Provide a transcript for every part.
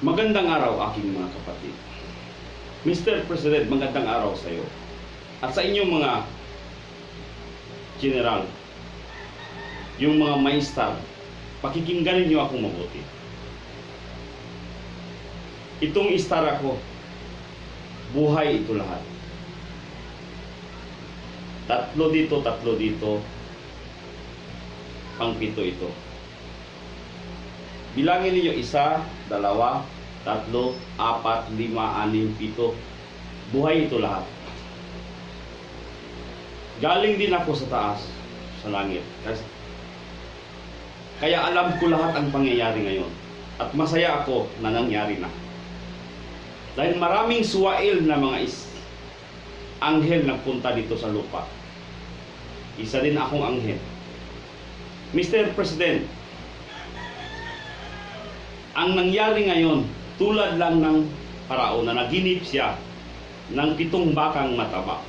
Magandang araw aking mga kapatid. Mr. President, magandang araw sa iyo. At sa inyong mga general, yung mga maestar, pakikinggan niyo ako mabuti. Itong istar ako, buhay ito lahat. Tatlo dito, pang-pito ito. Bilangin niyo 1, 2, 3, 4, 5, 6, 7. Buhay ito lahat. Galing din ako sa taas, sa langit. Kaya alam ko lahat ang pangyayari ngayon. At masaya ako na nangyari na. Dahil maraming suwail na mga anghel nagpunta dito sa lupa. Isa din akong anghel. Mr. President, ang nangyari ngayon, tulad lang ng parao na naginip siya ng 7 bakang mataba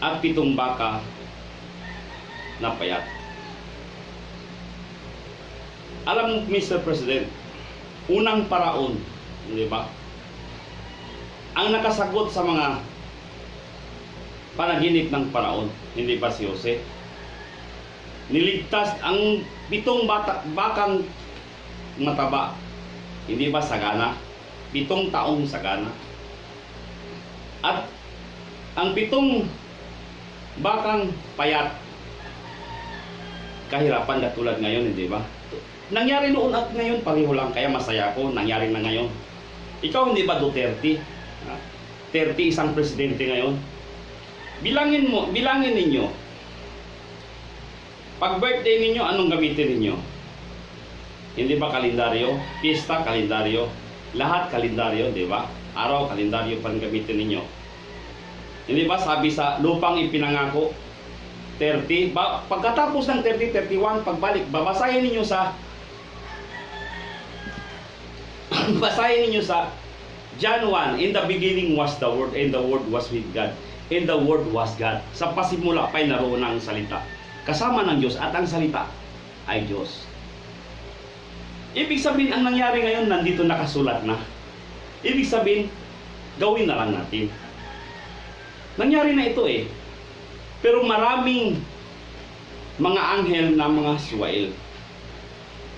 at 7 baka na payat. Alam mo, Mr. President, unang paraon, di ba? Ang nakasagot sa mga panaginip ng paraon, hindi ba si Jose? Niligtas ang 7 bakang mataba, hindi ba sagana? 7 taong sagana. At ang 7 bakang payat, kahirapan na tulad ngayon, hindi ba? Nangyari noon at ngayon, pareho lang. Kaya masaya ako, nangyari na ngayon. Ikaw hindi ba Duterte? 30 isang presidente ngayon. Bilangin ninyo. Pag birthday ninyo, anong gamitin ninyo? Hindi ba kalendaryo? Pista, kalendaryo. Lahat kalendaryo, di ba? Araw, kalendaryo pang gamitin ninyo. Hindi ba sabi sa lupang ipinangako, 30, pagkatapos ng 30, 31, pagbalik, babasahin ninyo sa John 1, in the beginning was the Word, and the Word was with God, and the Word was God. Sa pasimula pa'y naroon ang salita, kasama ng Diyos, at ang salita ay Diyos. Ibig sabihin, ang nangyari ngayon, nandito nakasulat na. Ibig sabihin, gawin na lang natin. Nangyari na ito eh. Pero maraming mga anghel na mga suwail.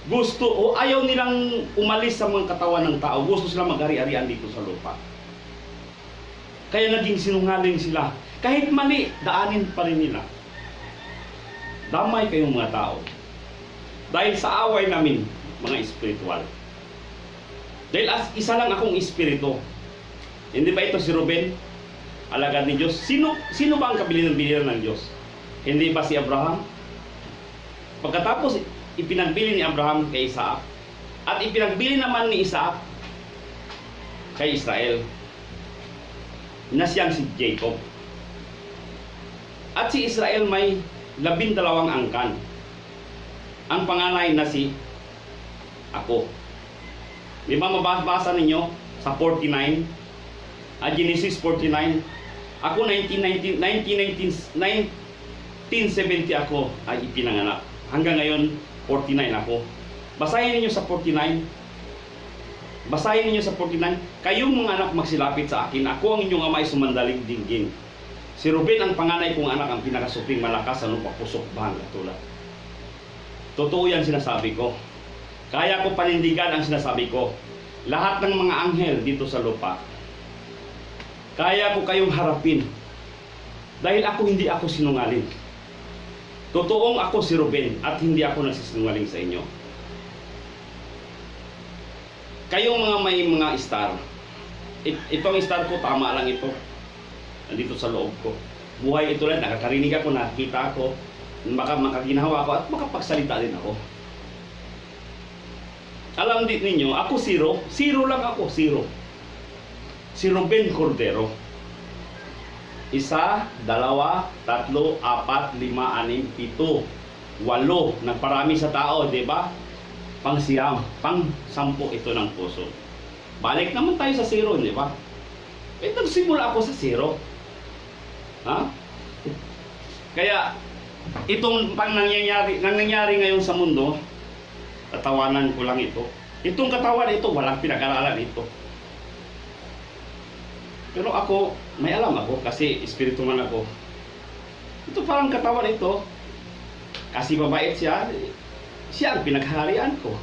Gusto o ayaw nilang umalis sa mga katawan ng tao. Gusto sila maghari-harian dito sa lupa. Kaya naging sinungaling sila. Kahit mali, daanin pa rin nila. Damay kayong mga tao. Dahil sa away namin, mga espiritual. Dahil isa lang akong espiritu. Hindi ba ito si Ruben? Alagad ni Diyos. Sino ba ang kabilin-biliran ng Diyos? Hindi ba si Abraham? Pagkatapos ipinagbili ni Abraham kay Isaac, at ipinagbili naman ni Isaac kay Israel, na siyang si Jacob. At si Israel may 12 angkan. Ang panganay na si ako. Di ba mabasa ninyo sa 49, Genesis 49, ako 1970 ako ay ipinanganak. Hanggang ngayon 49 ako. Basahin niyo sa 49. Basahin niyo sa 49. Kayong mga anak magsilapit sa akin. Ako ang inyong ama ay sumandalig dinggin. Si Ruben ang panganay kong anak, ang pinakasuping malakas, ano pa pusok bahang katulad. Totoo yan sinasabi ko. Kaya ko panindigan ang sinasabi ko. Lahat ng mga anghel dito sa lupa, kaya ko kayong harapin. Dahil hindi ako sinungaling. Totoong ako si Ruben at hindi ako nagsisinungaling sa inyo. Kayong mga may mga star, itong star ko, tama lang ito. Nandito sa loob ko. Buhay ito lang, nakakarinig ako, nakakita ako, makaginawa ako at makapagsalita din ako. Alam din ninyo, ako zero lang ako, zero. Si Ruben Cordero. 1, 2, 3, 4, 5, 6, 7, 8. Nagparami sa tao, di ba? Pang-10 ito ng puso. Balik naman tayo sa zero, di ba? Nagsimula ako sa zero. Ha? Kaya itong nangyayari ngayon sa mundo, tatawanan ko lang ito. Itong katawan ito, walang pinag-aralan ito. Pero ako, may alam ako kasi espiritu man ako. Ito parang katawan ito. Kasi mabait siya, siya ang pinagharian ko.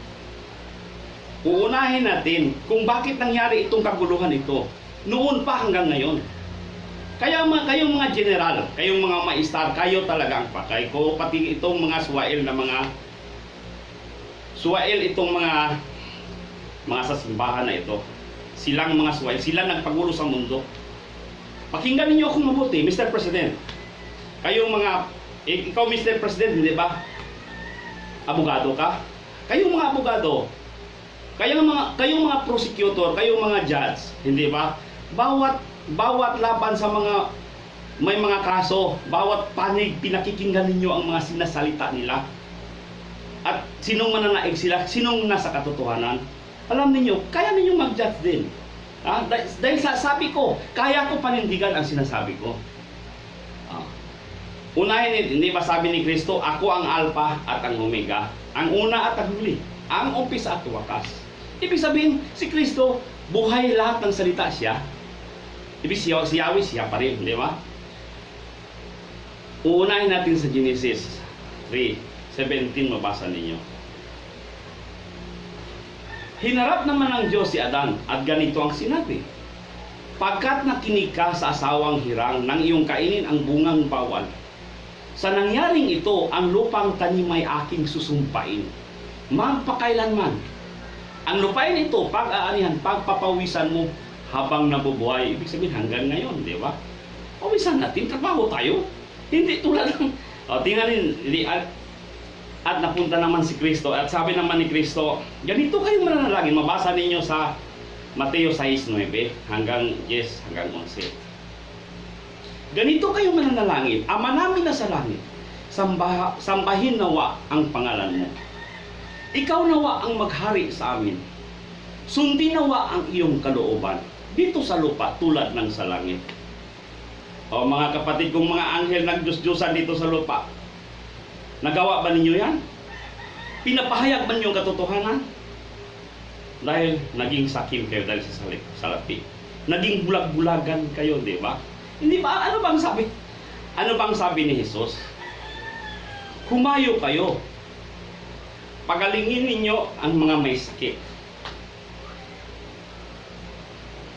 Uunahin natin kung bakit nangyari itong kaguluhan ito. Noon pa hanggang ngayon. Kaya kayong mga general, kayong mga maistar, kayo talaga ang pakay ko. Pati itong mga suwail na itong mga sa simbahan na ito. Silang mga suwail, sila nagpagulo sa mundo. Pakinggan niyo akong mabuti, Mr. President. Kayong ikaw Mr. President, hindi ba? Abogado ka? Kayong mga abogado, kayong mga prosecutor, kayong mga judge, hindi ba? Bawat laban sa may mga kaso, bawat panig, pinakikinggan ninyo ang mga sinasalita nila. At sinong mananaig sila, sinong nasa katotohanan, alam niyo, kaya ninyong mag-judge din. Dahil sabi ko, kaya ko panindigan ang sinasabi ko. Unahin, hindi ba sabi ni Kristo, ako ang Alpha at ang Omega, ang una at ang huli, ang umpisa at wakas. Ibig sabihin, si Kristo, buhay lahat ng salita siya. Ibig si Yahweh, siya pa rin, di ba? Uunahin natin sa Genesis 3:17, mabasa ninyo. Hinarap naman ng Diyos si Adan at ganito ang sinabi, pagkat nakinig ka sa asawang hirang nang iyong kainin ang bungang bawal, sa nangyaring ito, ang lupang tanim ay aking susumpain, magpakailanman. Ang lupain ito, pag-aanihan, pagpapawisan mo habang nabubuhay. Ibig sabihin hanggang ngayon, di ba? Pawisan natin, trabaho tayo. Hindi tulad ng, tingnan at napunta naman si Kristo, at sabi naman ni Kristo, ganito kayong mananalangin. Mabasa ninyo sa Mateo 6:9 hanggang 11. Ganito kayo mananalangin, Ama namin na sa langit, sambahin nawa ang pangalan mo. Ikaw nawa ang maghari sa amin. Sundin nawa ang iyong kalooban dito sa lupa tulad ng sa langit. O mga kapatid kong mga anghel nagdiyos-diyosan dito sa lupa, nagawa ba ninyo yan? Pinapahayag ba ninyo ang katotohanan? Dahil naging sakim kayo dahil sa salapi. Naging bulag-bulagan kayo, di ba? Hindi ba? Ano bang sabi? Ano bang sabi ni Jesus? Humayo kayo. Pagalingin ninyo ang mga may sakit.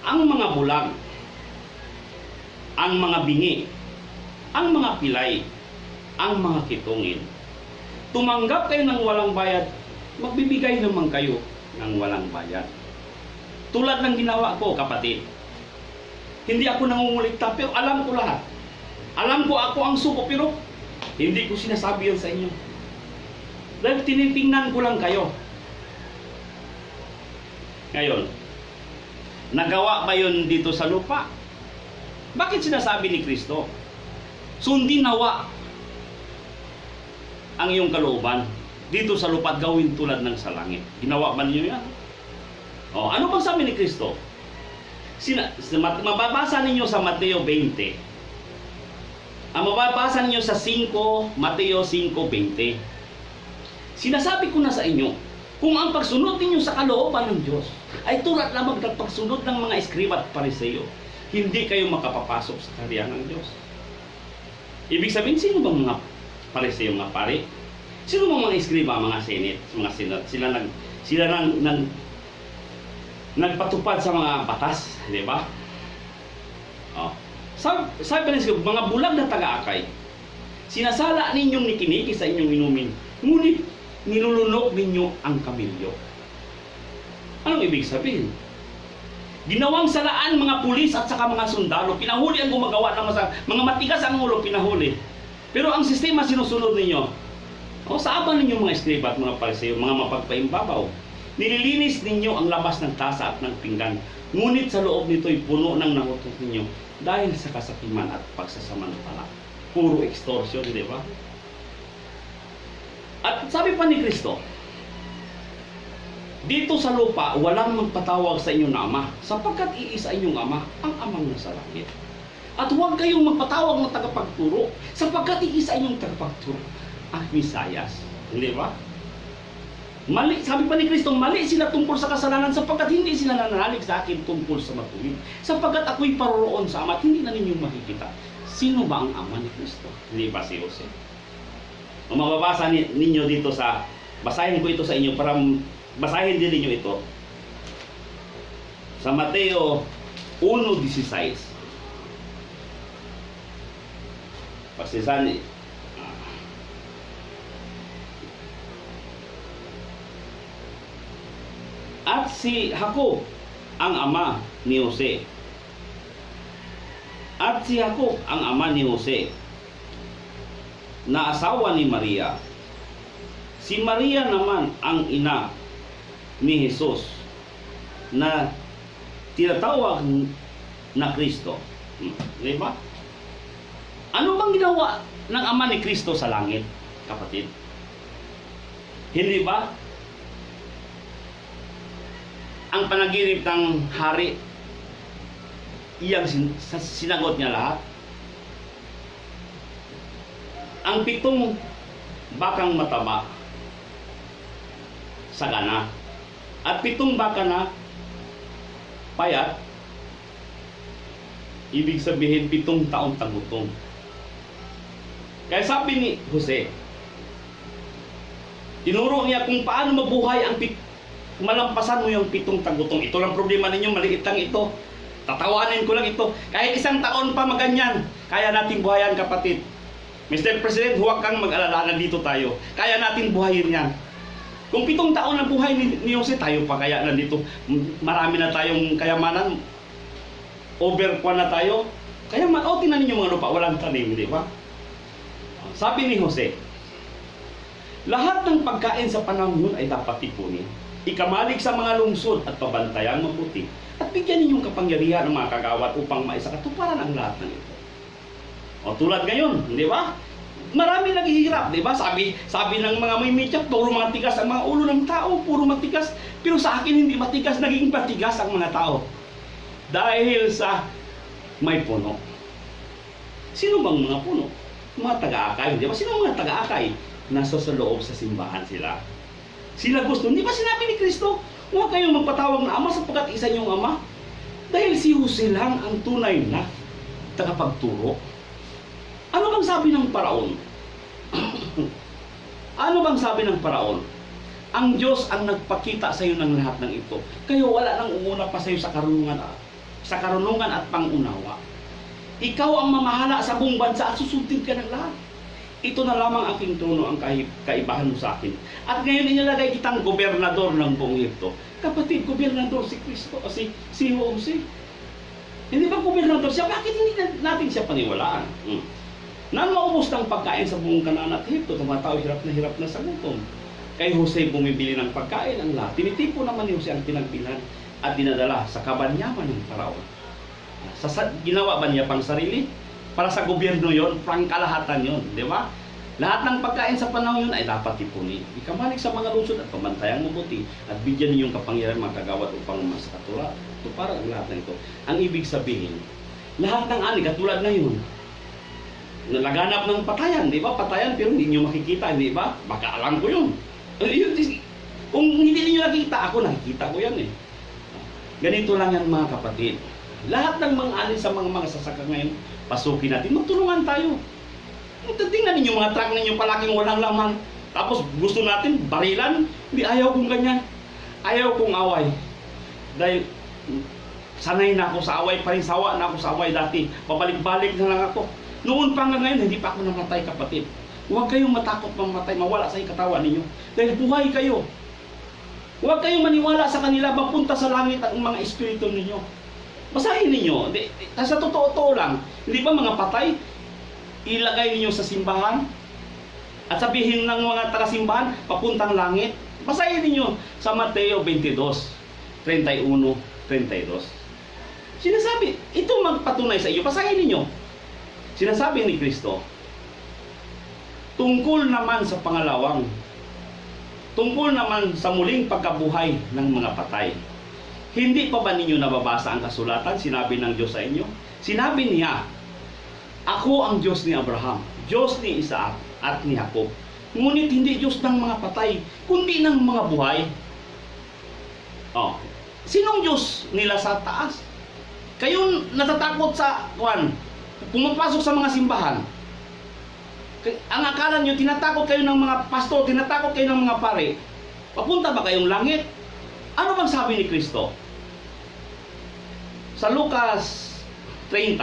Ang mga bulag. Ang mga bingi. Ang mga pilay. Ang mga kitungin. Tumanggap kayo ng walang bayad. Magbibigay naman kayo ng walang bayad. Tulad ng ginawa ko, kapatid. Hindi ako nangungulikta, pero alam ko lahat. Alam ko ako ang suko, pero hindi ko sinasabi yan sa inyo. Dahil tinitingnan ko lang kayo. Ngayon, nagawa ba yun dito sa lupa? Bakit sinasabi ni Kristo? Sundin nawa ang iyong kalooban dito sa lupa at gawin tulad ng sa langit. Ginawa ba niyo yan? Ano bang sabi ni Kristo? Mababasa ninyo sa Mateo 20. Mababasa ninyo sa Mateo 5:20. Sinasabi ko na sa inyo, kung ang pagsunod ninyo sa kalooban ng Diyos ay tulad lamang ng pagsunod ng mga eskriba at pariseyo, hindi kayo makapapasok sa kaharian ng Diyos. Ibig sabihin, sino bang mga pariseyo, mga pari? Sino bang mga eskriba, mga senate, mga senat? Sila nagpatupad sa mga batas, di ba? Sabi pa rin, mga bulag na taga-akay, sinasala ninyong nikiniki sa inyong inumin, ngunit nilulunok ninyo ang kamilyo. Anong ibig sabihin? Ginawang salaan mga pulis at saka mga sundalo, pinahuli ang gumagawa ng mga matigas ang ulo, pinahuli. Pero ang sistema sinusunod ninyo. Sa aban ninyo mga eskriba at mga pariseyo, mga mapagpaimbabaw, nililinis ninyo ang labas ng tasa at ng pinggan, ngunit sa loob nito'y puno ng nangutot ninyo dahil sa kasakiman at pagsasamantala. Puro extortion, di ba? At sabi pa ni Kristo, dito sa lupa, walang magpatawag sa inyong na Ama, sapagkat iisa inyong Ama, ang Amang nasa langit. At huwag kayong magpatawag ng tagapagturo, sapagkat iisa inyong tagapagturo, ang Misayas. Hindi ba? Mali, sabi pa ni Kristo, mali sila tungkol sa kasalanan sapagkat hindi sila nananalig sa akin tungkol sa matuwid. Sapagkat ako'y paroroon sa Ama at hindi na ninyong makikita. Sino ba ang Ama ni Kristo? Hindi ba si Jose? Kung mababasa ninyo dito sa, basahin ko ito sa inyo para basahin din ninyo ito. Sa Mateo 1:16. Pasisan at si Jacob ang ama ni Jose. At si Jacob ang ama ni Jose na asawa ni Maria. Si Maria naman ang ina ni Jesus na tinatawag na Kristo. Di ba? Ano bang ginawa ng ama ni Kristo sa langit, kapatid? Hindi ba? Ang panaginip ng hari, iyang sinagot niya lahat. Ang 7 bakang mataba, sagana. At 7 baka na payat, ibig sabihin 7 taong tagutom. Kaya sabi ni Jose, tinuro niya kung paano mabuhay ang malampasan mo yung 7 tagutom. Ito lang problema ninyo, maliit lang ito. Tatawanin ko lang ito. Kahit 1 taon pa maganyan, kaya natin buhayan, kapatid. Mr. President, huwag kang mag-alala, nandito tayo. Kaya natin buhayin yan. Kung 7 taon na buhay ni Jose, tayo pa kaya nandito. Marami na tayong kayamanan. Overkwan na tayo. Kaya tingnan ninyo mga lupa, walang tanim, di ba? Sabi ni Jose, lahat ng pagkain sa panahon yun ay dapat tipunin. Ikamalig sa mga lungsod at pabantayan mabuti. At bigyan ninyong kapangyarihan ng mga kagawad upang maisakatuparan ang lahat ng ito. O tulad ngayon, di ba? Marami naghihirap, di ba? Sabi ng mga may media, puro mga tigas ang mga ulo ng tao, puro matigas. Pero sa akin hindi matigas, naging matigas ang mga tao. Dahil sa may puno. Sino bang mga puno? Mga taga-akay, di ba? Sino mga taga-akay? Nasa sa loob sa simbahan sila. Sila gusto. Hindi ba sinabi ni Kristo, huwag kayong magpatawag na ama sapagkat isa niyong ama? Dahil si Jose lang ang tunay na tagapagturo. Ano bang sabi ng paraon? Ano bang sabi ng paraon? Ang Diyos ang nagpakita sa iyo ng lahat ng ito. Kayo wala nang umuna pa sa iyo sa karunungan at pangunawa. Ikaw ang mamahala sa buong bansa at susundin ka ng lahat. Ito na lamang aking trono ang kaibahan mo sa akin. At ngayon inilagay kitang gobernador ng buong Egypto. Kapatid, gobernador si Kristo, si Jose. Hindi ba gobernador siya? Bakit hindi natin siya paniwalaan? Nang maubos ng pagkain sa buong Kanaan at Egypto, tumatao hirap na sa gutom. Kay Jose bumibili ng pagkain ang lahat. Tinitipo naman ni Jose ang pinagbilhan at dinadala sa kabanyaman ng paraon. Ginawa ba niya pang sarili? Para sa gobyerno yon, pang kalahatan yon, di ba? Lahat ng pagkain sa panahon yun ay dapat tipunin. Ikamalig sa mga lungsod at pamantayang mabuti at bigyan ninyong kapangyarihan mga kagawad upang masakatula. Ito para ang lahat ng ito. Ang ibig sabihin, lahat ng ani, katulad na yun, nalaganap ng patayan, di ba? Patayan pero hindi nyo makikita, di ba? Baka alam ko yun. Kung hindi niyo nakikita, ako nakikita ko yan eh. Ganito lang yan mga kapatid. Lahat ng mga ani sa mga sasaka ngayon, pasukin natin, magtulungan tayo. Tingnan ninyo mga truck ninyo palaging walang laman. Tapos gusto natin barilan. Hindi, ayaw kong ganyan. Ayaw kong away. Dahil sanay na ako sa away pa rin, sawa na ako sa away dati. Pabalik-balik na lang ako. Noon pa nga ngayon, hindi pa ako namatay, kapatid. Huwag kayong matakot mamatay, mawala sa katawan ninyo. Dahil buhay kayo. Huwag kayong maniwala sa kanila, mapunta sa langit ang mga espiritu ninyo. Basahin ninyo. Sa totoo lang, hindi ba mga patay, ilagay ninyo sa simbahan at sabihin ng mga taga-simbahan, papuntang langit? Basahin ninyo sa Mateo 22:31-32. Sinasabi, ito magpatunay sa iyo. Basahin ninyo. Sinasabi ni Kristo, tungkol naman sa pangalawang, tungkol naman sa muling pagkabuhay ng mga patay. Hindi pa ba ninyo nababasa ang kasulatan? Sinabi ng Diyos sa inyo. Sinabi niya, ako ang Diyos ni Abraham, Diyos ni Isaac at ni Jacob. Ngunit hindi Diyos ng mga patay, kundi ng mga buhay. Sinong Diyos nila sa taas? Kayo natatakot sa pumapasok sa mga simbahan. Ang akala nyo, tinatakot kayo ng mga pastor, tinatakot kayo ng mga pare. Papunta ba kayong langit? Ano bang sabi ni Kristo? Sa Lucas 30,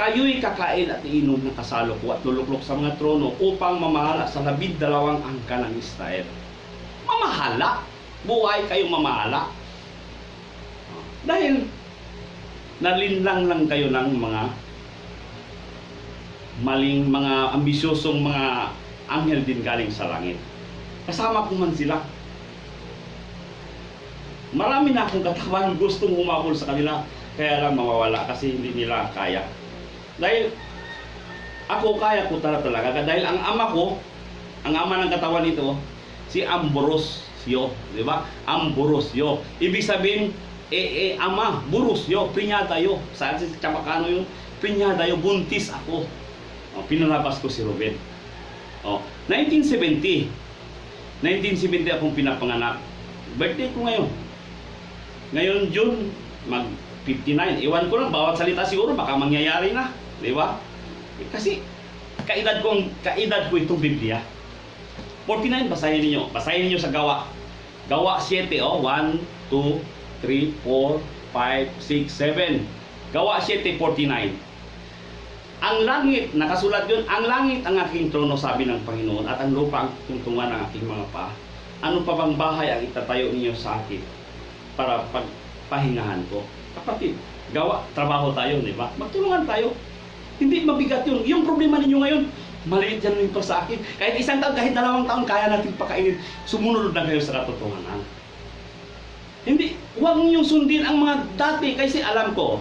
kayo'y kakain at iinom ng kasalo ko at luluklok sa mga trono upang mamahala sa 12 angka ng Israel. Mamahala? Buhay kayong mamahala? Dahil nalinlang lang kayo ng mga maling, mga ambisyosong mga anghel din galing sa langit. Kasama ko man sila. Marami na akong katawan gustong humabol sa kanila, kaya lang mawawala kasi hindi nila kaya. Dahil ako kaya ko talaga. Dahil ang ama ko, ang ama ng katawan nito, si Ambrosio, di ba? Ambrosio. Ibig sabihin, ama, burusyo, prinyadayo. Saan si Chabacano yung prinyadayo, buntis ako. Pinalabas ko si Ruben. 1970 akong pinapanganak. Birthday ko ngayon. Ngayon June, mag 59. Iwan ko lang, bawat salita siguro baka mangyayari na, di ba? Kasi kaedad ko itong Biblia. 49, basahin niyo sa Gawa. Gawa 7, 1, 2, 3, 4, 5, 6, 7. Gawa 7:49. Ang langit, nakasulat yun, ang langit ang aking trono, sabi ng Panginoon, at ang lupa ang tungtungan ng aking mga paa. Ano pa bang bahay ang itatayo ninyo sa akin para pagpahingahan ko? Kapatid, trabaho tayo, di ba? Magtulungan tayo. Hindi mabigat yun. Yung problema ninyo ngayon, maliit yan rin pa sa akin. Kahit 1 taon, kahit 2 taon, kaya natin pakainin. Sumunod na kayo sa katotohanan. Hindi, huwag niyong sundin ang mga dati kasi alam ko.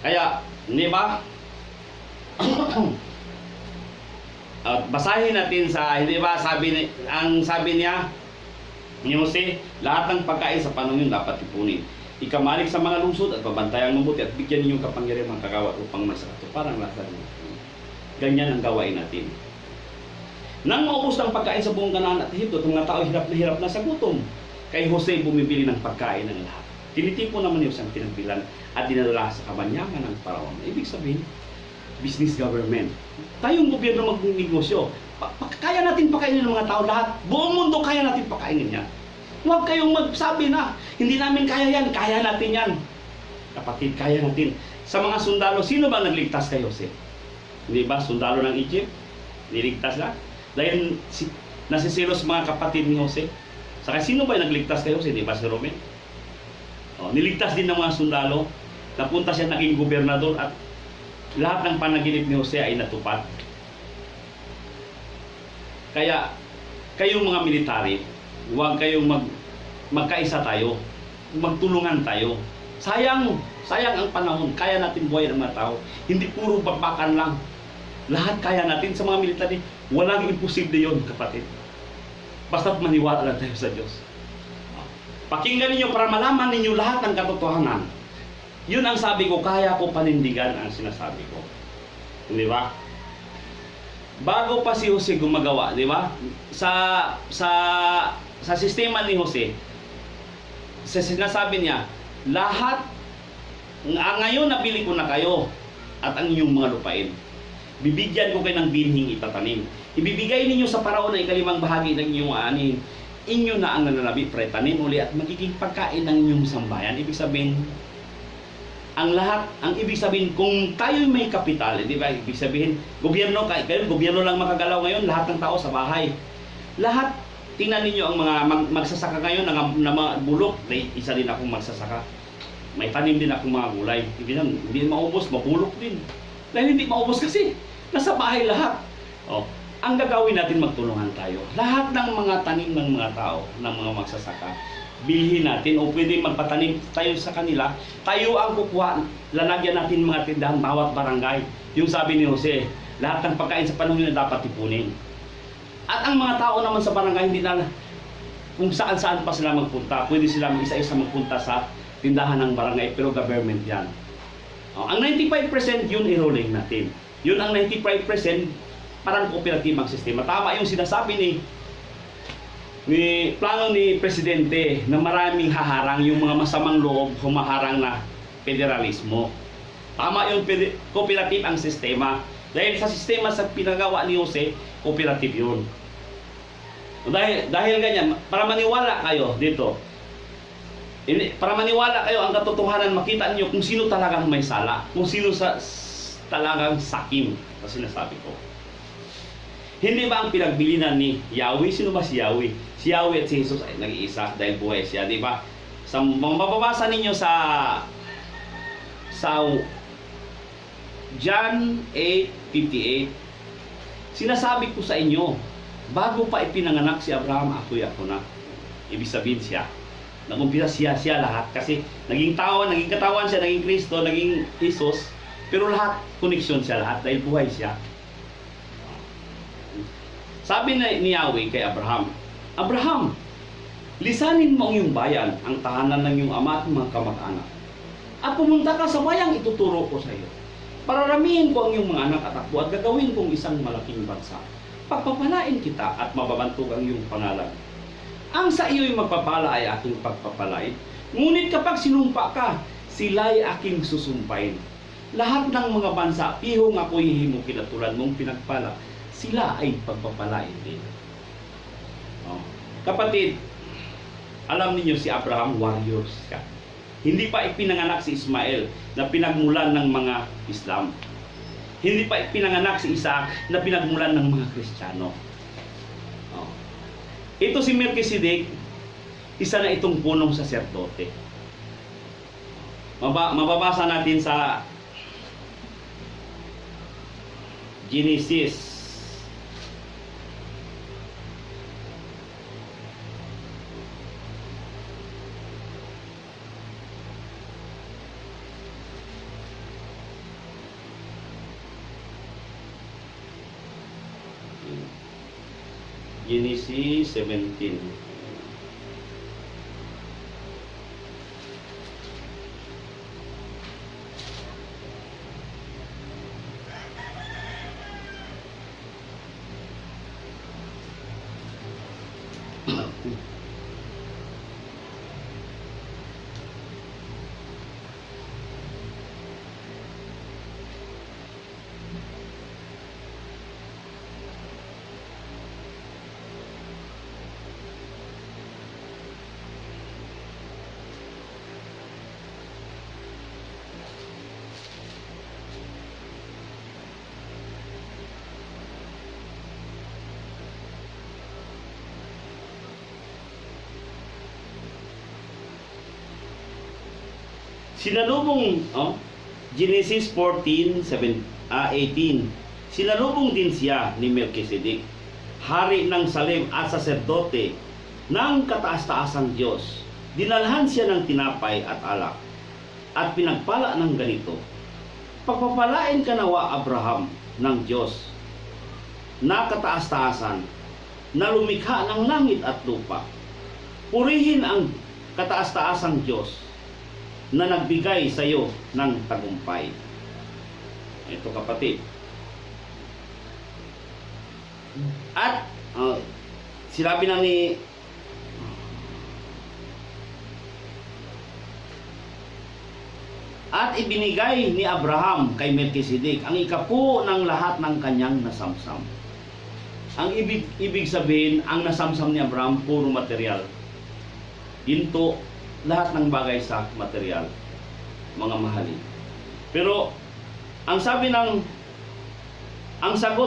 Kaya, di ba? At basahin natin sa, di ba, sabi niya, ni Jose, lahat ng pagkain sa panahon yun dapat ipunin. Ikamalik sa mga lungsod at babantayang mabuti at bigyan ninyong kapangyarihan mga kagawad upang masakato. Parang Lazaro. Ganyan ang gawain natin. Nang maubos ng pagkain sa buong Kanaan at Ehipto, itong mga tao hirap na sa gutom. Kay Jose bumibili ng pagkain ng lahat. Tinitipon naman niyo ang pinagbilan at dinadala sa kabanyagan ng Paraon. Ibig sabihin, business government. Tayong gobyerno magnegosyo. Kaya natin pakainin ng mga tao lahat. Buong mundo kaya natin pakainin yan. Huwag kayong magsabi na, hindi namin kaya yan, kaya natin yan. Kapatid, kaya natin. Sa mga sundalo, sino ba nagligtas kay Jose? Hindi ba, sundalo ng Egypt? Niligtas na? Dahil nasisilos mga kapatid ni Jose. Saka sino ba nagligtas kay Jose? Hindi ba si Roman? Niligtas din ng mga sundalo. Napunta siya naging gobernador at lahat ng panaginip ni Jose ay natupad. Kaya, kayong mga military, huwag kayong magkaisa tayo, magtulungan tayo. Sayang ang panahon, kaya natin buhay ng mga tao. Hindi puro bakbakan lang. Lahat kaya natin sa mga military, walang imposible yon, kapatid. Basta't maniwala lang tayo sa Diyos. Pakinggan ninyo para malaman ninyo lahat ng katotohanan. Yun ang sabi ko, kaya ko panindigan ang sinasabi ko. Di ba? Bago pa si Jose gumagawa, di ba? Sa sistema ni Jose, sinasabi niya, lahat, ngayon nabili ko na kayo at ang inyong mga lupain. Bibigyan ko kayo ng binhing itatanim. Ibibigay ninyo sa Paraon na 5 bahagi ng inyong anin. Inyo na ang nananabi, pretanim uli at magiging pagkain ng inyong sambayan. Ibig sabihin, ang ibig sabihin, kung tayo may kapital, di ba? Ibig sabihin, gobyerno lang makagalaw ngayon, lahat ng tao sa bahay. Lahat, tingnan ninyo ang mga magsasaka ngayon na mga bulok. Isa din akong magsasaka. May tanim din akong mga gulay. Hindi maubos, mabulok din. Dahil hindi maubos kasi, nasa bahay lahat. Ang gagawin natin, magtulungan tayo. Lahat ng mga tanim ng mga tao, ng mga magsasaka, bilhin natin o pwede magpatanim tayo sa kanila. Tayo ang kukuha, lalagyan natin mga tindahan bawat barangay. Yung sabi ni Jose, lahat ng pagkain sa panahon na dapat ipunin. At ang mga tao naman sa barangay, hindi na kung saan-saan pa sila magpunta. Pwede sila isa-isa magpunta sa tindahan ng barangay, pero government yan. Ang 95% yun i-rolling natin. Yun ang 95%, parang cooperative ang sistema. Tama yung sinasabi ni plano ni Presidente na maraming haharang, yung mga masamang loob humaharang na federalismo. Tama yung cooperative ang sistema. Dahil sa sistema sa pinagawa ni Jose, cooperative yun. Dahil ganyan, para maniwala kayo dito, para maniwala kayo ang katotohanan, makita niyo kung sino talagang may sala, kung sino talagang sakim na sinasabi ko. Hindi ba ang pinagbilinan ni Yahweh? Sino ba si Yahweh? Si Yahweh at si Jesus ay nag-iisa dahil buhay siya, di ba? Sa mababasa ninyo sa John 8:58, sinasabi ko sa inyo, bago pa ipinanganak si Abraham, ako na. Ibig sabihin siya. Nagumpisa siya lahat kasi naging katawan siya, naging Kristo, naging Jesus, pero lahat, koneksyon siya lahat dahil buhay siya. Sabi ni Yahweh kay Abraham, Abraham, lisanin mo ang iyong bayan, ang tahanan ng iyong ama at mga kamag-anak, at pumunta ka sa bayang ituturo ko sa iyo. Pararamihin ko ang iyong mga anak at apo at gagawin kong isang malaking bansa. Pagpapalain kita at mababantog ang iyong pangalan. Ang sa iyo'y magpapala ay aking pagpapalain. Ngunit kapag sinumpa ka, sila'y aking susumpain. Lahat ng mga bansa, pihong ako'y himukin at tulad mong pinagpala, sila ay pagpapalain din. Oh. Kapatid, alam niyo si Abraham, warriors siya. Hindi pa ipinanganak si Ismael na pinagmulan ng mga Islam. Hindi pa ipinanganak si Isaac na pinagmulan ng mga Kristiyano. Oh. Ito si Melchizedek, isa na itong punong saserdote. Mababasa natin sa Genesis Genesis 17. Sinalubong, Genesis 14:18. Sinalubong din siya ni Melchizedek, hari ng Salem at saserdote ng kataas-taasang Diyos. Dinalhan siya ng tinapay at alak at pinagpala ng ganito, pagpapalain ka nawa, Abraham, ng Diyos na kataas-taasan, na lumikha ng langit at lupa. Purihin ang kataas-taasang Diyos na nagbigay sa iyo ng tagumpay. Ito kapatid. At sinabi na ni at ibinigay ni Abraham kay Melchizedek ang ikapu ng lahat ng kanyang nasamsam. Ang ibig sabihin, ang nasamsam ni Abraham puro material. Ginto, lahat ng bagay sa material, mga mahalin. Pero ang sagot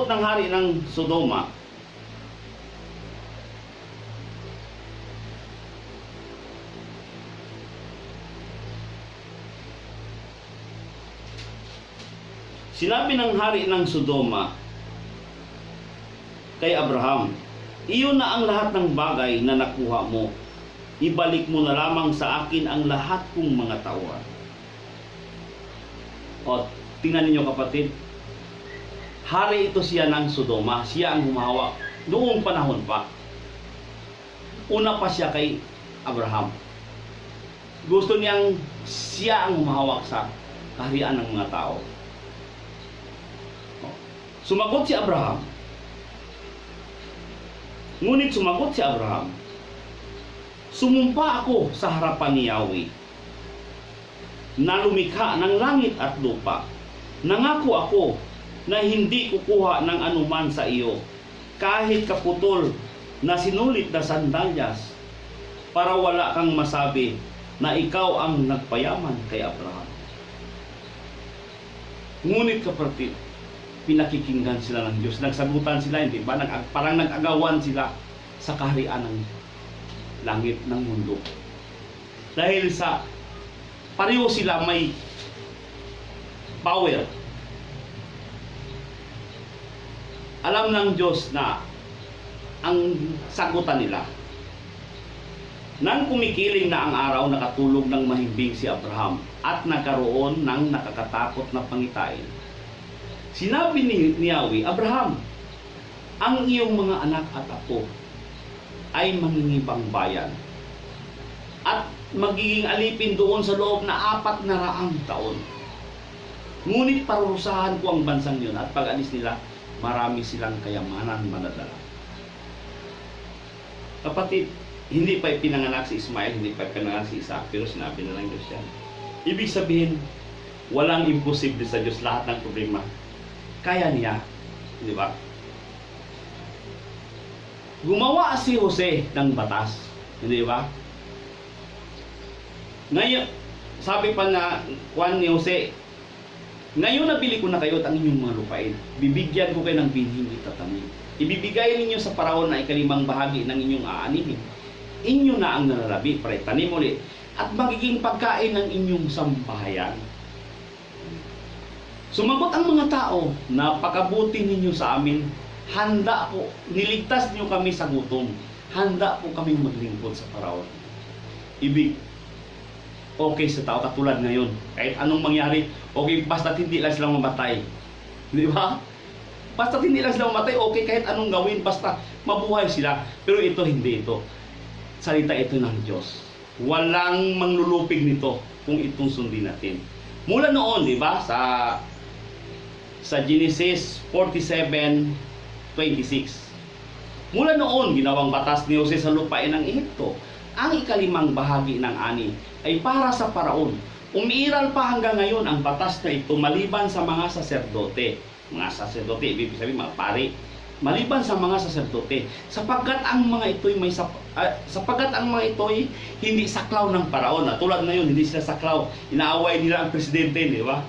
ng hari ng Sodoma, sinabi ng hari ng Sodoma kay Abraham, iyon na ang lahat ng bagay na nakuha mo. Ibalik mo na lamang sa akin ang lahat kong mga tauhan. O, tingnan ninyo kapatid, hari ito siya ng Sodoma, siya ang humahawak noong panahon pa. Una pa siya kay Abraham. Gusto niyang siya ang humahawak sa kaharian ng mga tao. O, sumagot si Abraham, Ngunit sumagot si Abraham, sumumpa ako sa harapan ni Yahweh na lumikha ng langit at lupa. Nangako ako na hindi kukuha ng anuman sa iyo, kahit kaputol na sinulit na sandalyas, para wala kang masabi na ikaw ang nagpayaman kay Abraham. Ngunit kapatid, pinakikinggan sila ng Diyos. Nagsagutan sila, hindi ba? Parang nag-agawan sila sa kaharian ng langit ng mundo. Dahil sa pareho sila may power. Alam ng Diyos na ang sagutan nila. Nang kumikiling na ang araw, nakatulog ng mahimbing si Abraham at nagkaroon ng nakakatakot na pangitain. Sinabi ni Yahweh, Abraham, ang iyong mga anak at apo ay mangingibang bayan at magiging alipin doon sa loob na 400 taon. Ngunit parurusahan ko ang bansang yun, at pag-alis nila, marami silang kayamanan madadala. Kapatid, hindi pa ipinanganak si Ismael, hindi pa ipinanganak si Isaac, pero sinabi na ng Diyos yan. Ibig sabihin, walang imposible sa Diyos. Lahat ng problema kaya niya, di ba? Gumawa si Jose ng batas, hindi ba? Ngayon, sabi pa na Juan ni Jose, ngayon nabili ko na kayo at ang inyong mga lupain. Bibigyan ko kayo ng binhing itatanim. Ibibigay ninyo sa paraon na ikalimang bahagi ng inyong aanihin. Inyo na ang nalalabi para itanim ulit at magiging pagkain ng inyong sambahayan. Sumagot ang mga tao, napakabuti ninyo sa amin. Handa po, niligtas niyo kami sa gutom. Handa po kami maglingkod sa paraon. Ibig, okay sa tao katulad ngayon. Kahit anong mangyari, okay, basta't hindi lang sila mamatay. Di ba? Basta't hindi lang sila mamatay, okay kahit anong gawin, basta mabuhay sila. Pero ito, hindi ito. Salita ito ng Diyos. Walang manglulupig nito kung itong sundin natin. Mula noon, di ba, sa Genesis 47:26. Mula noon, ginawang batas ni Jose sa lupain ng Ehipto. Ang ikalimang bahagi ng ani ay para sa paraon. Umiiral pa hanggang ngayon ang batas na ito maliban sa mga saserdote. Mga saserdote, ibig sabihin mga pari. Maliban sa mga saserdote, sapagkat ang mga ito'y hindi saklaw ng paraon. Tulad ngayon, hindi sila saklaw. Inaaway nila ang presidente, di ba?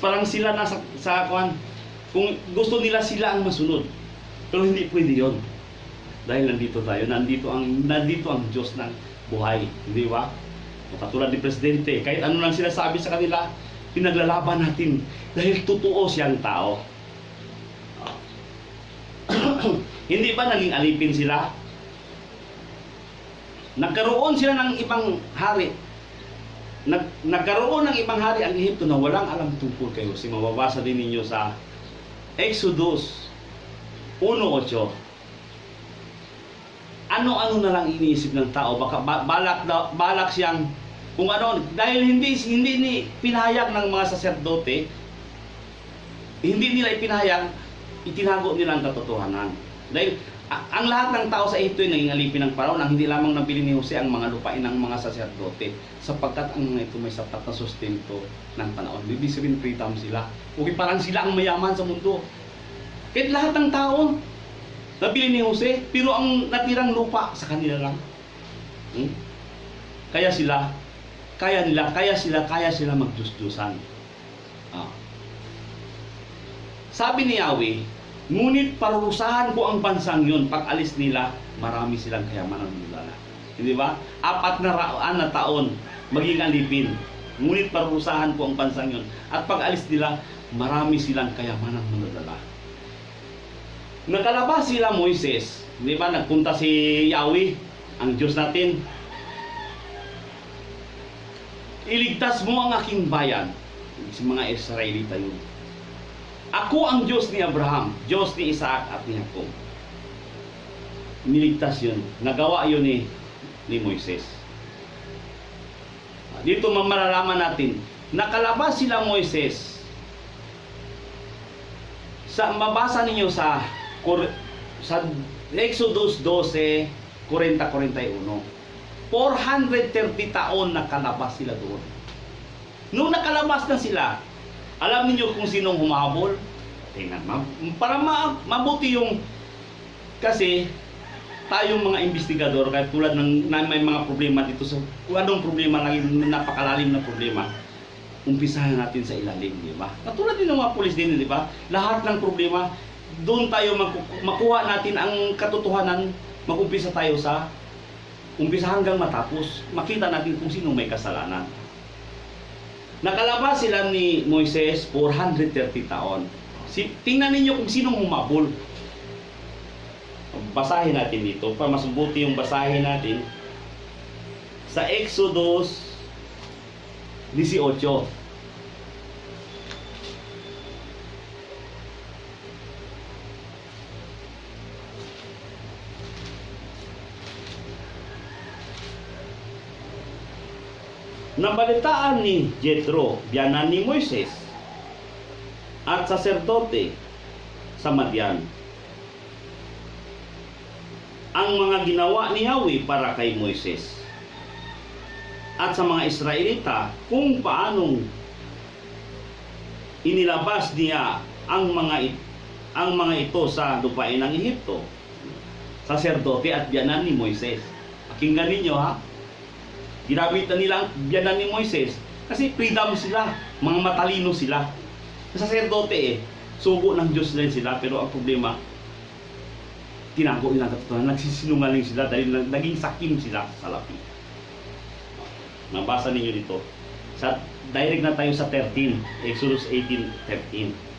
Parang sila nasa kung gusto nila sila ang masunod. Pero hindi pwede yon. Dahil nandito tayo, nandito ang Diyos ng buhay, di ba? Katulad ni presidente, kahit ano lang sila sabi sa kanila, pinaglalaban natin dahil totoo siyang tao. Hindi ba naging alipin sila? Nagkaroon sila ng ibang hari. Nagkaroon ng ibang hari ang Ehipto na walang alam tungkol kayo. Kasi mababasa din ninyo sa Exodus 1:8. Ano-ano na lang iniisip ng tao. Baka balak siyang kung ano, dahil hindi ni pinahayag ng mga saserdote, hindi nila ipinahayag, itinago nila ang katotohanan. Dahil ang lahat ng tao sa Ehipto ay naging alipin ng paraon. Ang hindi lamang nabili ni Jose ang mga lupain ng mga saserdote, sapagkat ang mga ito may sapat na sustento ng panahon. Ibig sabihin freedom sila. Okay, parang sila ang mayaman sa mundo. Kahit lahat ng tao nabili ni Jose, pero ang natirang lupa sa kanila lang. Kaya sila magdusdusan. Sabi ni Yahweh, ngunit parurusahan ko ang bansang yun. Pag alis nila, marami silang kayamanan nila. Hindi ba? 400 na taon maging alipin. Ngunit parurusahan ko ang bansang yun. At pag alis nila, marami silang kayamanan madadala. Nakalabas sila Moises. Di ba? Nagpunta si Yahweh, ang Diyos natin. Iligtas mo ang aking bayan. Si mga Israelita yun. Ako ang Diyos ni Abraham, Diyos ni Isaac at ni Jacob. Niligtas yun. Nagawa yun ni Moises. Dito malalaman natin, nakalabas sila Moises. Mabasa ninyo sa Exodus 12, 40-41. 430 taon nakalabas sila doon. Nung nakalabas na sila, alam niyo kung sinong humahabol? Tingnan, para mabuti yung, kasi tayong mga investigador, kahit tulad ng may mga problema dito sa, kung anong problema, napakalalim na problema, umpisahan natin sa ilalim, di ba? Katulad din ng mga pulis din, di ba? Lahat ng problema, doon tayo makuha natin ang katotohanan, mag-umpisa tayo sa umpisa hanggang matapos, makita natin kung sino may kasalanan. Nakalabas sila ni Moises 430 taon. Tingnan ninyo kung sinong humabol. Basahin natin dito, para mas mabuti yung basahin natin sa Exodus 18. Nabalitaan ni Jethro, biyanan ni Moises, at saserdote sa Madian, ang mga ginawa ni Yahweh para kay Moises at sa mga Israelita, kung paanong inilabas niya ang mga ito sa lupain ng Ehipto. Saserdote at biyanan ni Moises. Pakinggan ninyo, ha? Ginamit na nila ang biyanan ni Moises kasi freedom sila, mga matalino sila. Sa saserdote sugo ng Diyos din sila, pero ang problema, tinago nila ang katotohanan, nagsisinungaling sila dahil naging sakim sila sa lapi. Nabasa ninyo dito. Direct na tayo sa 13, Exodus 18:13.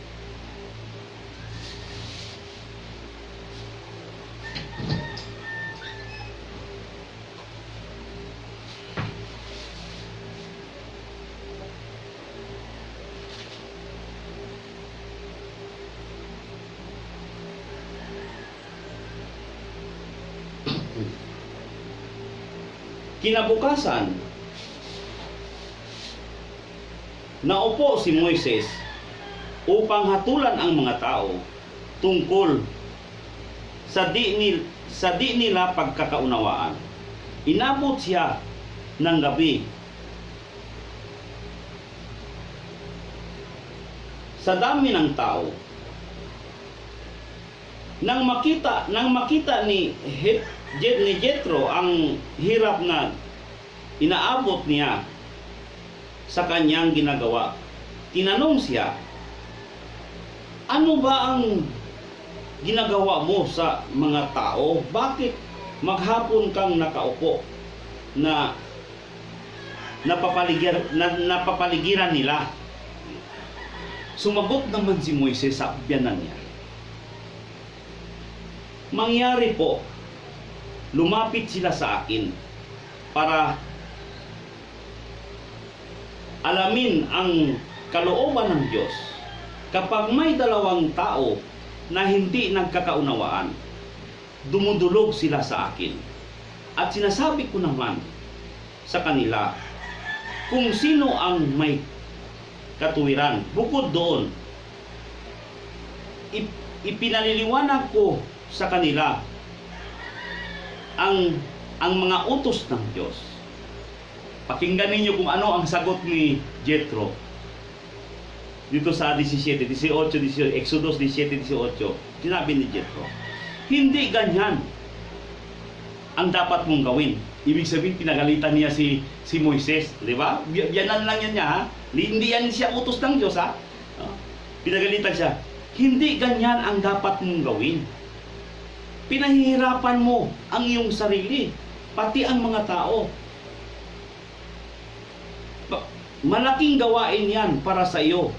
Kinabukasan, naupo si Moises upang hatulan ang mga tao tungkol sa di nila pagkakaunawaan. Inabot siya ng gabi. Sa dami ng tao, nang makita ni Jethro ang hirap na inaabot niya sa kanyang ginagawa, tinanong siya, ano ba ang ginagawa mo sa mga tao? Bakit maghapon kang nakaupo na napapaligiran nila? Sumagot naman si Moises sa biyanan niya, mangyari po, lumapit sila sa akin para alamin ang kalooban ng Diyos. Kapag may dalawang tao na hindi nagkakaunawaan, dumudulog sila sa akin. At sinasabi ko naman sa kanila kung sino ang may katuwiran. Bukod doon, ipinaliliwanag ko sa kanila ang mga utos ng Diyos. Pakinggan ninyo kung ano ang sagot ni Jethro dito sa 17, 18, Exodus 17, 18. Sinabi ni Jethro, hindi ganyan ang dapat mong gawin. Ibig sabihin, pinagalitan niya si Moises, di ba? Biyanan lang yan niya, ha? Hindi yan siya utos ng Diyos, ha? Pinagalitan siya. Hindi ganyan ang dapat mong gawin. Pinahihirapan mo ang iyong sarili, pati ang mga tao. Malaking gawain yan para sa iyo.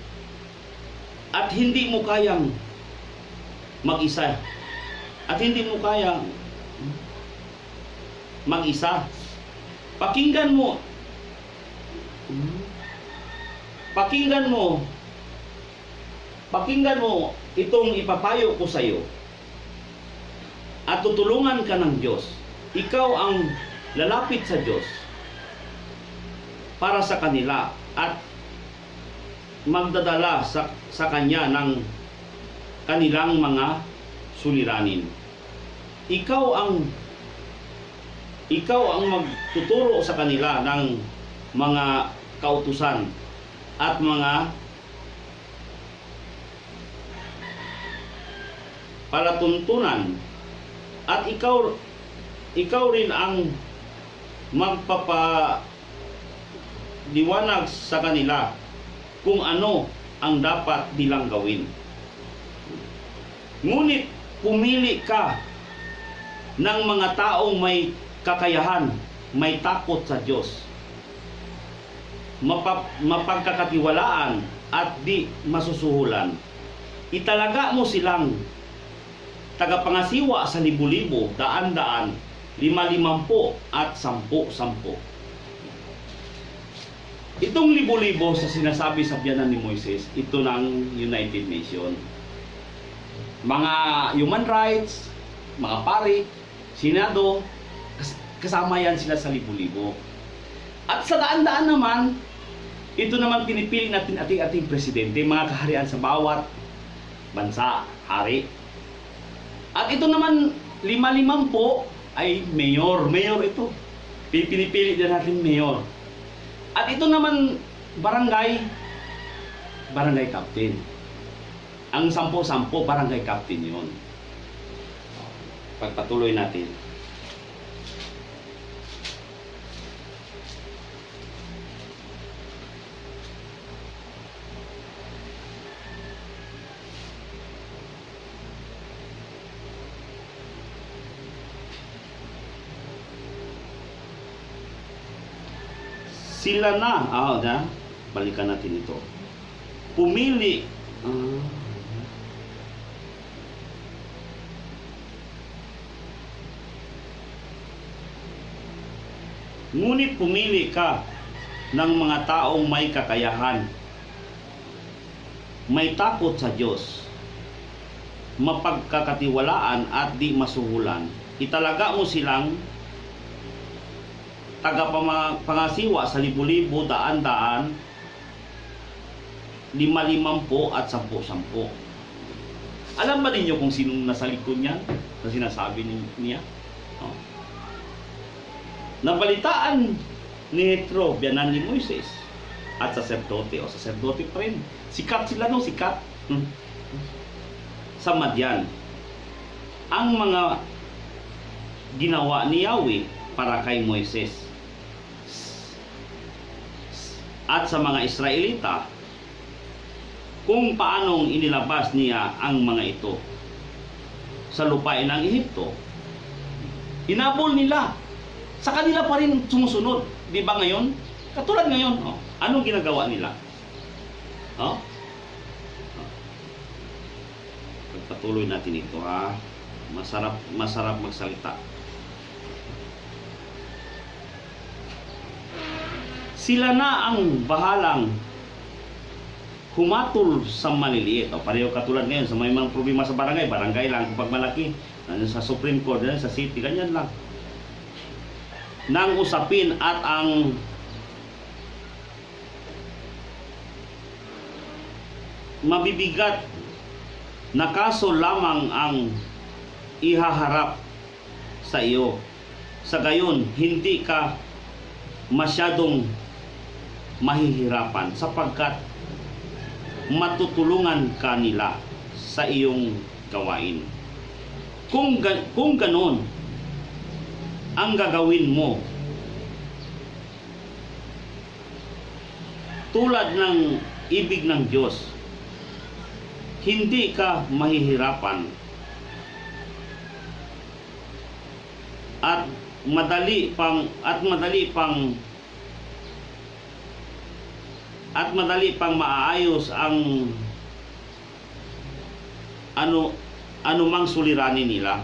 At hindi mo kayang mag-isa. At hindi mo kayang mag-isa. Pakinggan mo itong ipapayo ko sa iyo. At tutulungan ka ng Diyos. Ikaw ang lalapit sa Diyos para sa kanila at magdadala sa Kanya ng kanilang mga suliranin. ikaw ang magtuturo sa kanila ng mga kautusan at mga palatuntunan, at ikaw rin ang magpapaliwanag sa kanila kung ano ang dapat nilang gawin. Ngunit pumili ka ng mga taong may kakayahan, may takot sa Diyos, mapagkakatiwalaan at di masusuhulan. Italaga mo silang tagapangasiwa sa libu-libo, daan-daan, 50-50 at 10-10. Itong libo-libo sa sinasabi sa biyanan ni Moises, ito ng United Nations. Mga human rights, mga pari, senado, kasama yan sila sa libo-libo. At sa daan-daan naman, ito naman pinipili natin ating presidente, mga kaharian sa bawat bansa, hari. At ito naman, 50-50 ay mayor. Mayor ito. Pinipili din natin mayor. At ito naman, barangay captain. Ang 10-10, barangay captain yun. Pagpatuloy natin. Sila na, balikan natin ito. Pumili. Ngunit pumili ka ng mga taong may kakayahan, may takot sa Diyos, mapagkakatiwalaan at di masuhulan. Italaga mo silang tagapangasiwa sa libu-libo, daan-daan, 50-50 at 10-10. Alam ba ninyo kung sinong nasa likod niyan na sinasabi niya? Nabalitaan ni Jethro, biyanan ni Moises, at saserdote pa rin. Sikat sila, sikat. Sa Madian. Ang mga ginawa ni Yahweh para kay Moises at sa mga Israelita, kung paanong inilabas niya ang mga ito sa lupain ng Ehipto. Hinabol nila, sa kanila pa rin sumusunod. Di ba ngayon? Katulad ngayon, anong ginagawa nila? Pagpatuloy natin ito, Masarap magsalita. Sila na ang bahalang humatol sa maliliit. Pareho katulad ngayon sa may mga problema sa barangay lang. Kapag malaki, sa Supreme Court, sa city, ganyan lang. Nang usapin at ang mabibigat na kaso lamang ang ihaharap sa iyo. Sa gayon, hindi ka masyadong mahihirapan sapagkat matutulungan ka nila sa iyong gawain. Kung ganon ang gagawin mo, tulad ng ibig ng Diyos, hindi ka mahihirapan at madali pang maaayos ang anumang suliranin nila.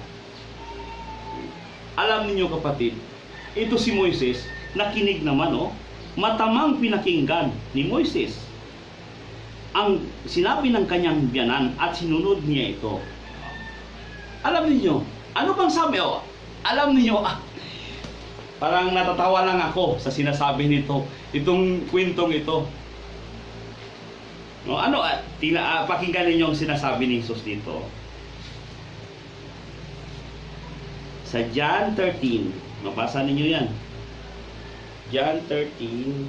Alam niyo kapatid, ito si Moises, nakinig naman, matamang pinakinggan ni Moises ang sinabi ng kanyang biyanan at sinunod niya ito. Alam niyo, ano bang sabi? Alam niyo, parang natatawa lang ako sa sinasabi nito, itong kwentong ito. Pakinggan ninyo ang sinasabi ni Jesus dito. Sa John 13, mabasa ninyo yan. John 13.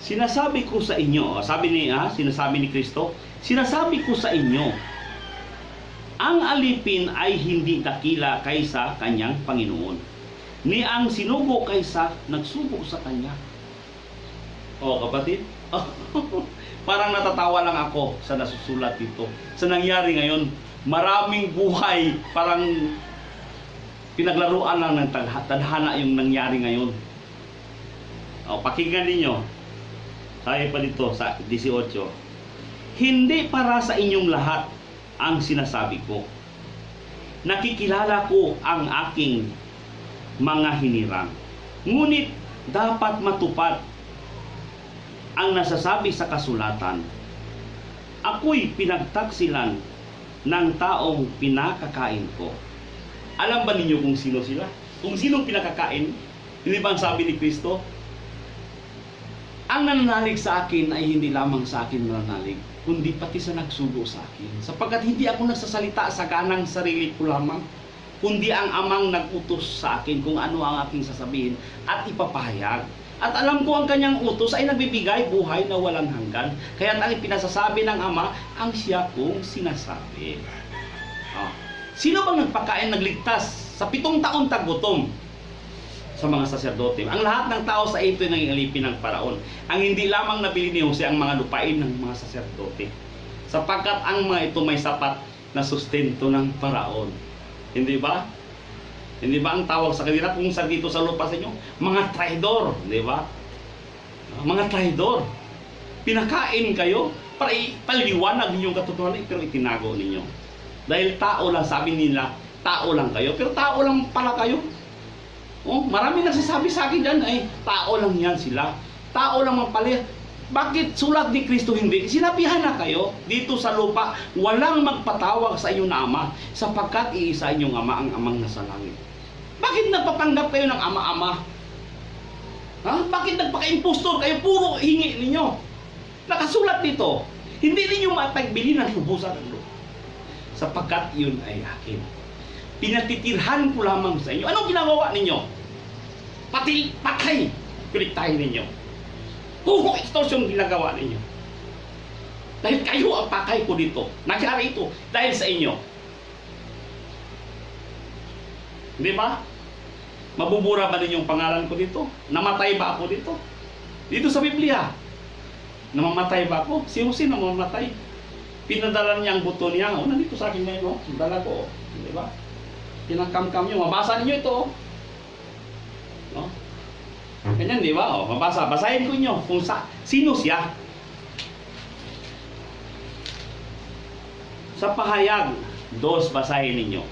Sinasabi ko sa inyo, sinasabi ni Kristo, sinasabi ko sa inyo, ang alipin ay hindi dakila kaysa kanyang Panginoon, ni ang sinugo kaysa nagsugo sa kanya. O kapatid, parang natatawa lang ako sa nasusulat dito. Sa nangyari ngayon, maraming buhay, parang pinaglaruan lang ng tadhana yung nangyari ngayon. O, pakinggan ninyo. Sabi pa dito sa 18, hindi para sa inyong lahat ang sinasabi ko. Nakikilala ko ang aking mga hinirang. Ngunit dapat matupad ang nasasabi sa kasulatan. Ako'y pinagtaksilan ng taong pinakakain ko. Alam ba ninyo kung sino sila? Kung sinong pinakakain? Hindi ba ang sabi ni Kristo? Ang nananalig sa akin ay hindi lamang sa akin nananalig, kundi pati sa nagsugo sa akin. Sapagkat hindi ako nagsasalita sa kanang sarili ko lamang, kundi ang amang nag-utos sa akin kung ano ang aking sasabihin at ipapahayag. At alam ko ang kanyang utos ay nagbibigay buhay na walang hanggan. Kaya ang pinasasabi ng Ama, ang siya kong sinasabi. Sino bang nagpakain, nagligtas sa 7 taon taggutom? Sa mga saserdote. Ang lahat ng tao sa ito nang alipin ng Paraon. Ang hindi lamang nabili ni Jose ang mga lupain ng mga saserdote. Sapagkat ang mga ito may sapat na sustento ng Paraon. Hindi ba? Hindi ba ang tawag sa kanila kung sa dito sa lupa sa inyo? Mga traidor. Hindi ba? Mga traidor. Pinakain kayo para ipaliwanag ninyong katotohanan pero itinago ninyo. Dahil tao lang, sabi nila, tao lang kayo. Pero tao lang pala kayo. Marami nagsasabi sa akin dyan, ay tao lang yan sila. Tao lang pala. Bakit sulat ni Kristo hindi? Sinabihan na kayo, dito sa lupa, walang magpatawag sa inyo na Ama, sapagkat iisa inyong Ama ang Amang nasa langit. Bakit nagpapanggap kayo ng ama-ama? Bakit nagpaka-impostor kayo? Puro hingi ninyo. Nakasulat dito, hindi ninyo mapagbili ng lubusan ng lupa, sapagkat yun ay akin. Pinatitirhan ko lamang sa inyo. Anong ginagawa ninyo? Patay. Piliktahin ninyo. Puro extortion ginagawa ninyo. Dahil kayo ang pakay ko dito. Nangyari ito dahil sa inyo. Di ba? Mabubura ba ninyong pangalan ko dito? Namatay ba ako dito? Dito sa Biblia. Namamatay ba ako? Si Jose namamatay. Pinadala niya ang buto niya. Nandito sa akin ngayon. Dala ko. Di ba? Pinagkamkam nyo. Mabasa ninyo ito. No? Ganyan, di ba? Basahin ko nyo kung sino siya. Sa pahayag, 2, basahin ninyo.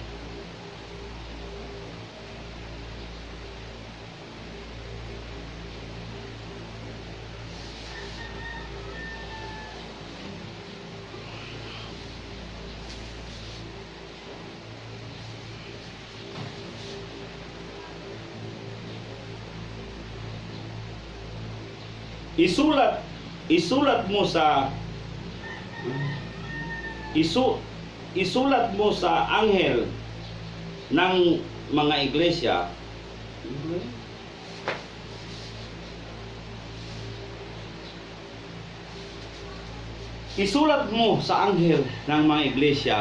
Isulat mo sa anghel ng mga iglesia. Isulat mo sa anghel ng mga iglesia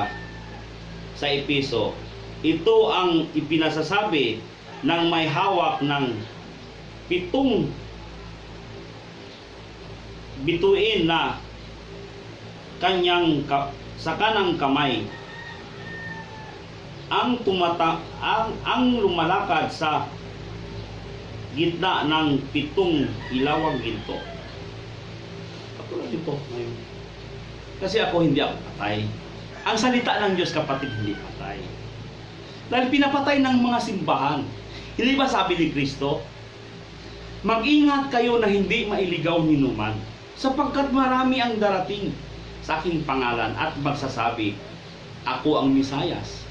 sa Epeso. Ito ang ipinasasabi ng may hawak ng 7 bituin na kanyang sa kanang kamay, ang lumalakad sa gitna ng 7 ilawang ginto. Katulad dito ngayon. Kasi ako hindi ako patay. Ang salita ng Diyos, kapatid, hindi patay. Dahil pinapatay ng mga simbahan. Hindi ba sabi ni Kristo, mag-ingat kayo na hindi mailigaw ni numan, sapagkat marami ang darating sa aking pangalan at magsasabi, ako ang Mesayas.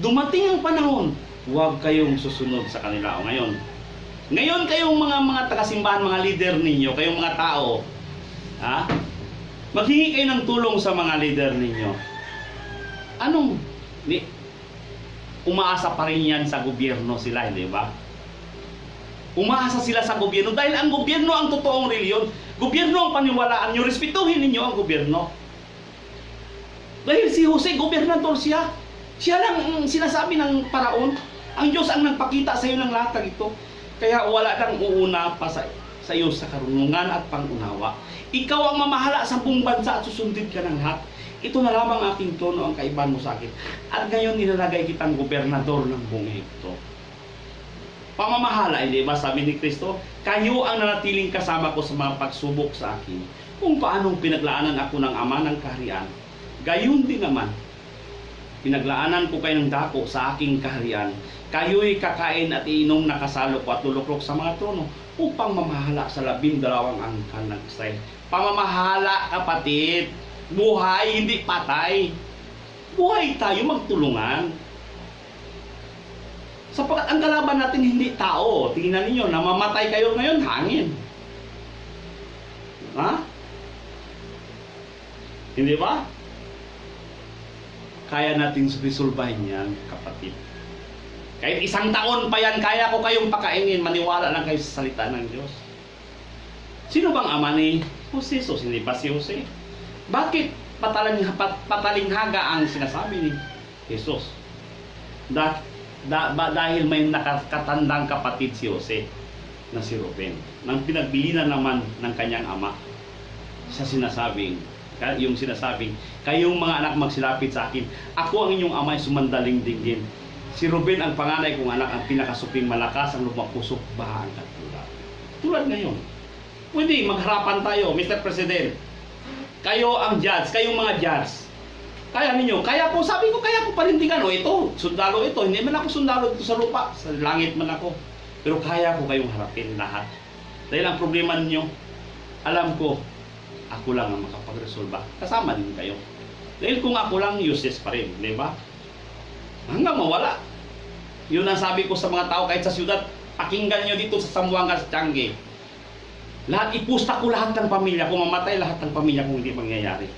Dumating ang panahon, huwag kayong susunod sa kanila. O ngayon, Ngayon kayong mga taga-simbahan, mga leader ninyo, kayong mga tao, ha? Maghingi kayo ng tulong sa mga leader ninyo. Umaasa pa rin yan sa gobyerno sila, di ba? Umaasa sila sa gobyerno dahil ang gobyerno ang totoong reliyon. Gobyerno ang paniwalaan nyo, respetuhin ninyo ang gobyerno. Dahil si Jose, gobernador siya. Siya lang ang sinasabi ng paraon. Ang Diyos ang nagpakita sa iyo ng lahat ng ito. Kaya wala nang uuna pa sa iyo sa karunungan at pangunawa. Ikaw ang mamahala sa buong bansa at susundin ka ng lahat. Ito na lamang aking trono ang kaibahan mo sa akin. At ngayon nilalagay kitang gobernador ng buong Ehipto. Pamamahala, hindi ba? Sabi ni Kristo, kayo ang nanatiling kasama ko sa mga pagsubok sa akin. Kung paanong pinaglaanan ako ng Ama ng Kaharian, gayon din naman, pinaglaanan ko kayo ng dako sa aking kaharian. Kayo'y kakain at iinom na kasalo ko at luluklok sa mga trono upang mamahala sa 12 angkan ng Israel. Pamamahala, kapatid. Buhay, hindi patay. Buhay tayo, magtulungan. Sapagkat ang kalaban natin hindi tao. Tingnan ninyo, namamatay kayo ngayon, hangin. Ha? Hindi ba? Kaya natin resolbahin yan, kapatid. Kahit 1 taon pa yan, kaya ko kayong pakainin. Maniwala lang kayo sa salita ng Diyos. Sino bang ama ni Jose? So, hindi ba si Jose? Bakit patalinghaga ang sinasabi ni Jesus? Dahil may nakatandang kapatid si Jose na si Ruben, nang pinagbilinan naman ng kanyang ama sa sinasabing, kayong mga anak magsilapit sa akin, ako ang inyong amay sumandaling dinggin. Si Ruben ang panganay kong anak, ang pinakasuping malakas, ang lumapusok baha ang katulad. Tulad ngayon, pwede magharapan tayo, Mr. President. Kayo ang judge, kayong mga judge. Kaya ninyo, kaya ko, sabi ko, kaya ko panindigan. O ito, sundalo ito, hindi man ako sundalo dito sa lupa, sa langit man ako. Pero kaya ko kayong harapin lahat. Dahil ang problema ninyo, alam ko, ako lang ang makapagresolba. Kasama din kayo. Dahil kung ako lang, useless pa rin, di ba? Hanggang mawala. Yun ang sabi ko sa mga tao kahit sa siyudad, pakinggan nyo dito sa Zamboanga, sa Tiangge. Lahat, ipusta ko lahat ng pamilya ko, mamatay lahat ng pamilya kung hindi mangyayari.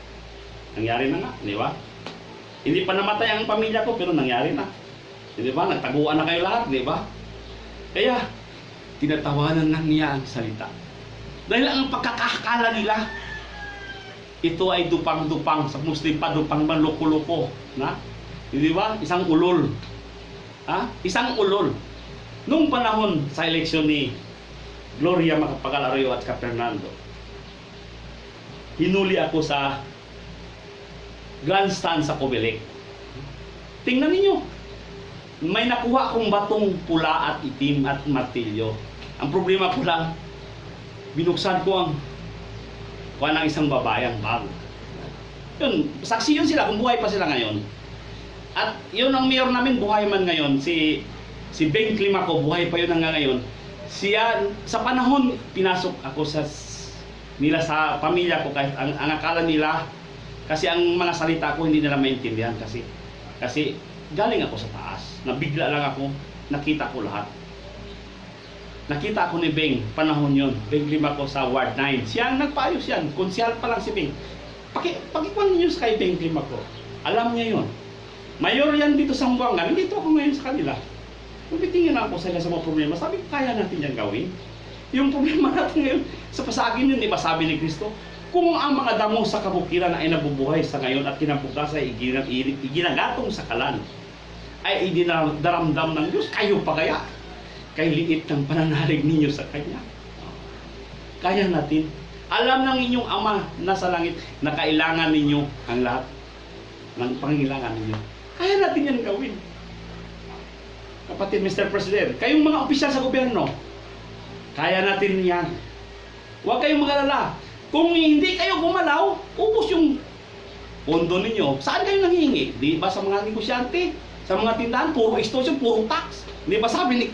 Nangyari na nga, di ba? Hindi pa namatay ang pamilya ko, pero nangyari na. Di ba? Nagtaguan na kayo lahat, di ba? Kaya, tinatawanan lang niya ang salita. Dahil ang pagkakakala nila, ito ay dupang-dupang, sa Muslim pa dupang man, loko-loko. Na? Di ba? Isang ulol. Ha? Isang ulol. Nung panahon sa eleksyon ni Gloria Macapagal-Arroyo at Fernando, hinuli ako sa grandstand sa Comelec. Tingnan ninyo, may nakuha akong batong pula at itim at martilyo. Ang problema ko lang, binuksan ko ang kuha ng isang babayang bag. Yun, saksi yun sila kung buhay pa sila ngayon. At yun ang mayor namin, buhay man ngayon. Si Beng Climaco, buhay pa yun hanggang ngayon. Siya, sa panahon, pinasok ako nila sa pamilya ko kahit ang akala nila, kasi ang mga salita ko hindi nila maintindihan kasi galing ako sa taas. Nabigla lang ako, nakita ko lahat. Nakita ako ni Beng, panahon yun. Beng Climaco sa Ward 9. Siya ang nagpaayos yan. Konsyal pa lang si Beng. Pakikuan niyo kay Beng Climaco. Alam niya yun. Mayor yan dito sa Zamboanga. Nandito ako ngayon sa kanila. Tumitingin ako sa mga problema. Sabi ko, kaya natin yan gawin. Yung problema natin ngayon, sa pasagin yun, di ba sabi ni Kristo, kung ang mga damo sa kabukiran ay nabubuhay sa ngayon at kinabukas ay iginagatong sa kalan, ay idinaramdam ng Diyos, kayo pa kaya? Kay liit ng pananalig ninyo sa Kanya. Kaya natin. Alam ng inyong Ama na sa langit na kailangan ninyo ang lahat ng pangangailangan ninyo. Kaya natin yan gawin. Kapatid, Mr. President, kayong mga opisyal sa gobyerno, kaya natin yan. Huwag kayong mag-alala. Kung hindi kayo gumalaw, ubos yung pondo ninyo. Saan kayo nanghihingi? Di ba sa mga negosyante? Sa mga tindahan, puro extortion, puro tax. Di ba sabi ni